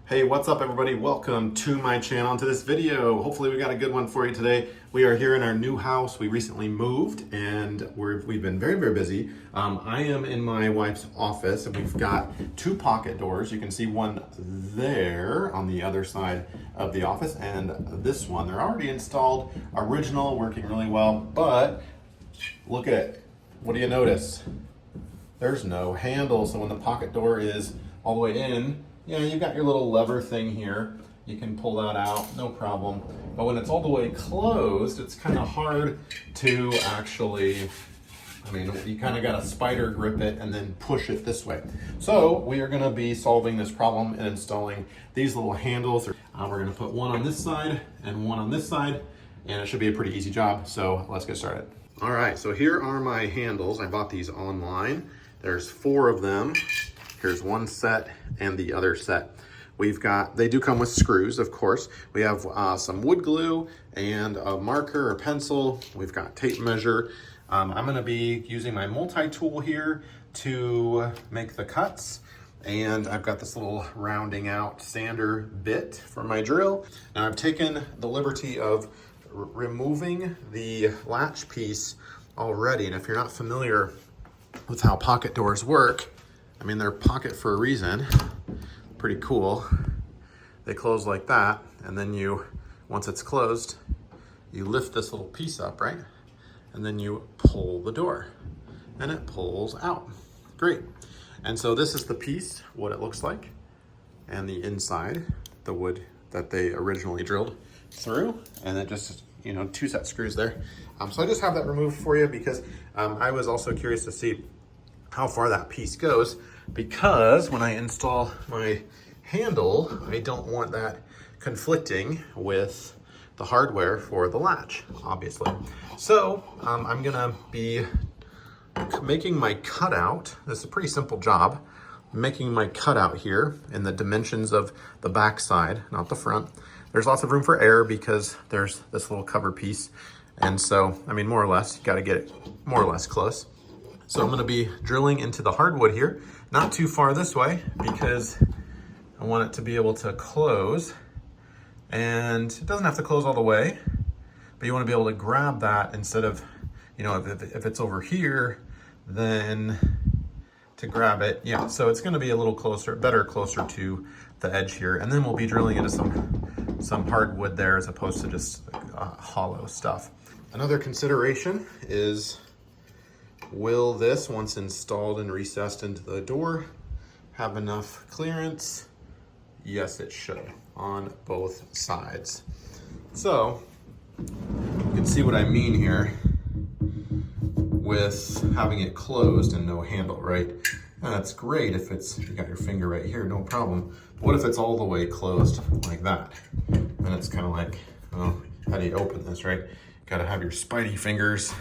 Hey, what's up everybody? Welcome to my channel, to this video. Hopefully we got a good one for you today. We are here in our new house. We recently moved and we've been very busy. I am in my wife's office and we've got two pocket doors. You can see one there on the other side of the office and this one. They're already installed, original, working really well, but look at it. What do you notice? There's no handle, so when the pocket door is all the way in, you've got your little lever thing here. You can pull that out, no problem. But when it's all the way closed, it's kind of hard to actually, you kind of got to spider grip it and then push it this way. So we are going to be solving this problem and installing these little handles. We're going to put one on this side and one on this side, and it should be a pretty easy job. So let's get started. All right, so here are my handles. I bought these online. There's 4 of them. Here's one set and the other set. They do come with screws, of course. We have some wood glue and a marker or pencil. We've got tape measure. I'm gonna be using my multi-tool here to make the cuts. And I've got this little rounding out sander bit for my drill. Now I've taken the liberty of removing the latch piece already. And if you're not familiar with how pocket doors work, they're pocket for a reason. Pretty cool. They close like that, and then once it's closed, you lift this little piece up, right? And then you pull the door, and it pulls out. Great. And so this is the piece, what it looks like, and the inside, the wood that they originally drilled through, and then just, 2 set screws there. So I just have that removed for you because I was also curious to see how far that piece goes, because when I install my handle, I don't want that conflicting with the hardware for the latch, obviously. So I'm gonna be making my cutout. This is a pretty simple job. I'm making my cutout here in the dimensions of the back side, not the front. There's lots of room for error because there's this little cover piece. And so, more or less, you gotta get it more or less close. So I'm gonna be drilling into the hardwood here, not too far this way because I want it to be able to close, and it doesn't have to close all the way, but you wanna be able to grab that instead of, if it's over here, then to grab it. Yeah, so it's gonna be a little closer to the edge here, and then we'll be drilling into some hardwood there as opposed to just hollow stuff. Another consideration is, will this, once installed and recessed into the door, have enough clearance? Yes, it should, on both sides. So, you can see what I mean here with having it closed and no handle, right? And that's great if you got your finger right here, no problem. But what if it's all the way closed like that? Then it's kind of like, oh, how do you open this, right? Gotta have your spidey fingers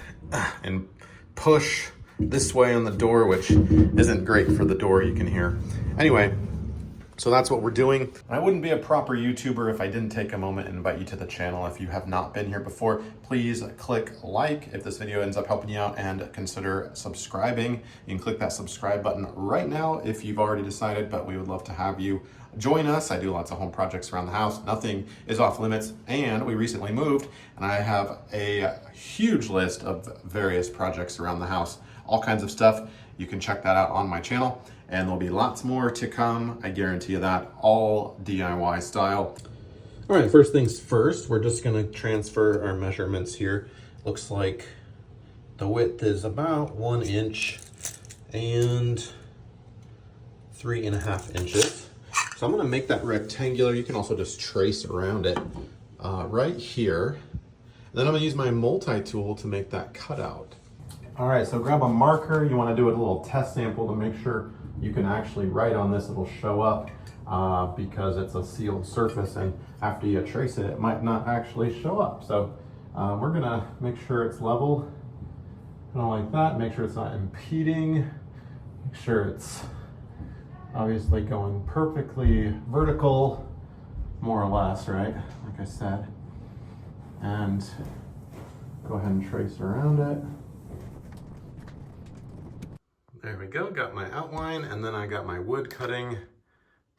and push this way on the door, which isn't great for the door, you can hear. Anyway, so that's what we're doing. I wouldn't be a proper YouTuber if I didn't take a moment and invite you to the channel. If you have not been here before, please click like if this video ends up helping you out, and consider subscribing. You can click that subscribe button right now if you've already decided, but we would love to have you join us. I do lots of home projects around the house. Nothing is off limits, and we recently moved, and I have a huge list of various projects around the house, all kinds of stuff. You can check that out on my channel, and there'll be lots more to come. I guarantee you that, all DIY style. All right, first things first, we're just gonna transfer our measurements here. Looks like the width is about 1 inch and 3.5 inches. So I'm gonna make that rectangular. You can also just trace around it right here. And then I'm gonna use my multi-tool to make that cutout. All right, so grab a marker. You wanna do a little test sample to make sure you can actually write on this. It'll show up because it's a sealed surface, and after you trace it, it might not actually show up. So we're gonna make sure it's level, kind of like that. Make sure it's not impeding. Make sure it's obviously going perfectly vertical, more or less, right? Like I said. And go ahead and trace around it. There we go, got my outline, and then I got my wood cutting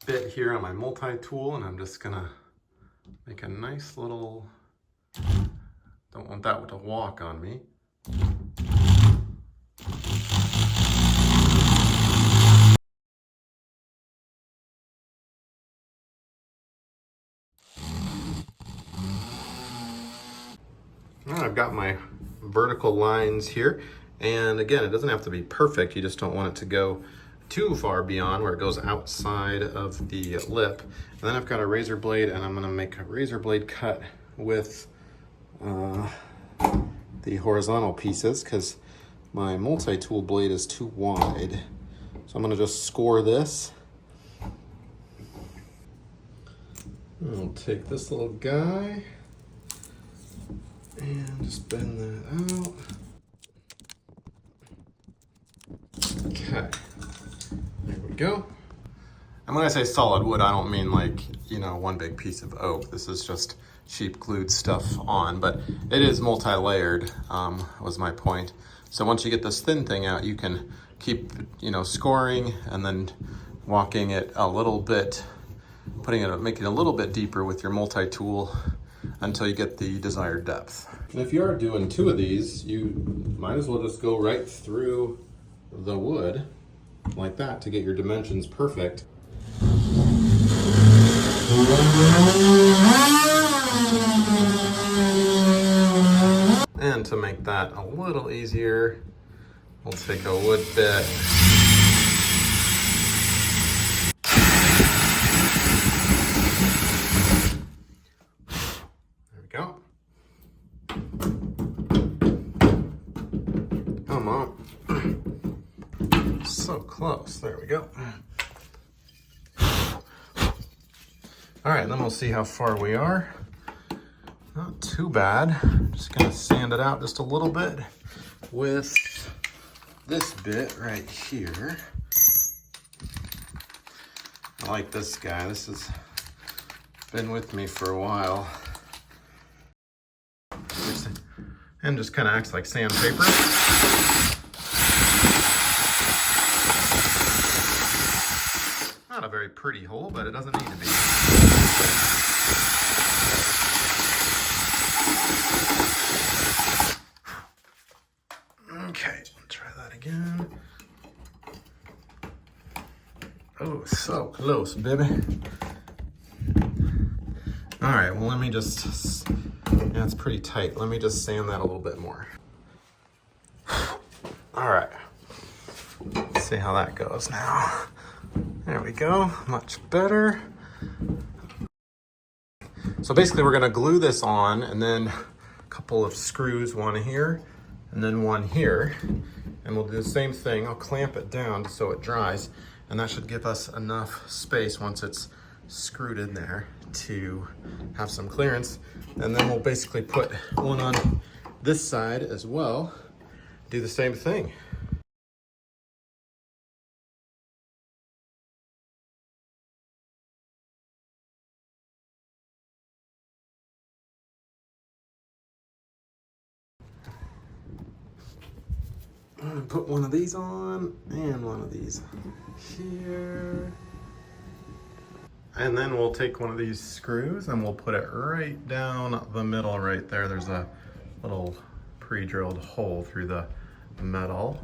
bit here on my multi-tool, and I'm just gonna make a nice little, don't want that to walk on me. Now I've got my vertical lines here, and again, it doesn't have to be perfect, you just don't want it to go too far beyond where it goes outside of the lip. And then I've got a razor blade, and I'm gonna make a razor blade cut with the horizontal pieces because my multi-tool blade is too wide. So I'm gonna just score this. I'll take this little guy and just bend that out. Okay, there we go. And when I say solid wood, I don't mean like, you know, one big piece of oak. This is just cheap glued stuff on, but it is multi-layered, was my point. So once you get this thin thing out, you can keep, you know, scoring and then walking it a little bit, making it a little bit deeper with your multi-tool until you get the desired depth. And if you are doing 2 of these, you might as well just go right through the wood like that to get your dimensions perfect. And to make that a little easier, we'll take a wood bit. There we go. Come on. So close. There we go. All right, then we'll see how far we are. Not too bad. Just gonna sand it out just a little bit with this bit right here. I like this guy. This has been with me for a while. And just kind of acts like sandpaper. Not a very pretty hole, but it doesn't need to be. Okay, try that again. Oh, so close, baby. All right, well, let me just, yeah, it's pretty tight. Let me just sand that a little bit more. All right, let's see how that goes now. There we go, much better. So basically we're gonna glue this on and then a couple of screws, one here and then one here. And we'll do the same thing. I'll clamp it down so it dries, and that should give us enough space once it's screwed in there to have some clearance. And then we'll basically put one on this side as well. Do the same thing. I'm gonna put one of these on and one of these here. And then we'll take one of these screws and we'll put it right down the middle right there. There's a little pre-drilled hole through the metal.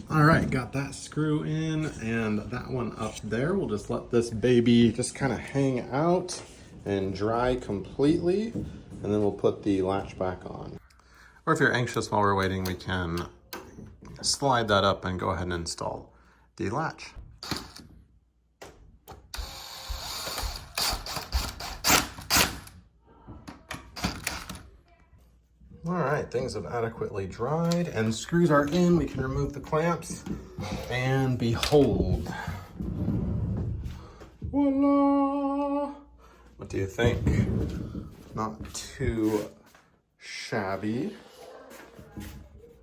All right, got that screw in and that one up there. We'll just let this baby just kind of hang out and dry completely, and then we'll put the latch back on. Or if you're anxious while we're waiting, we can slide that up and go ahead and install the latch. All right, things have adequately dried and screws are in. We can remove the clamps and behold. Voila! What do you think? Not too shabby.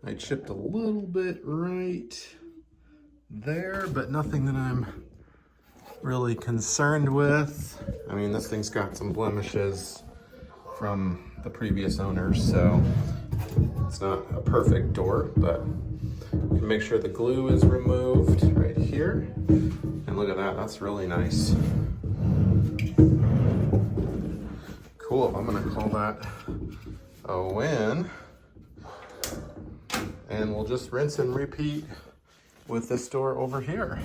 I chipped a little bit right there, but nothing that I'm really concerned with. I mean, this thing's got some blemishes from the previous owners, so it's not a perfect door, but you can make sure the glue is removed right here. And look at that, that's really nice. Cool, I'm gonna call that a win. And we'll just rinse and repeat with this door over here.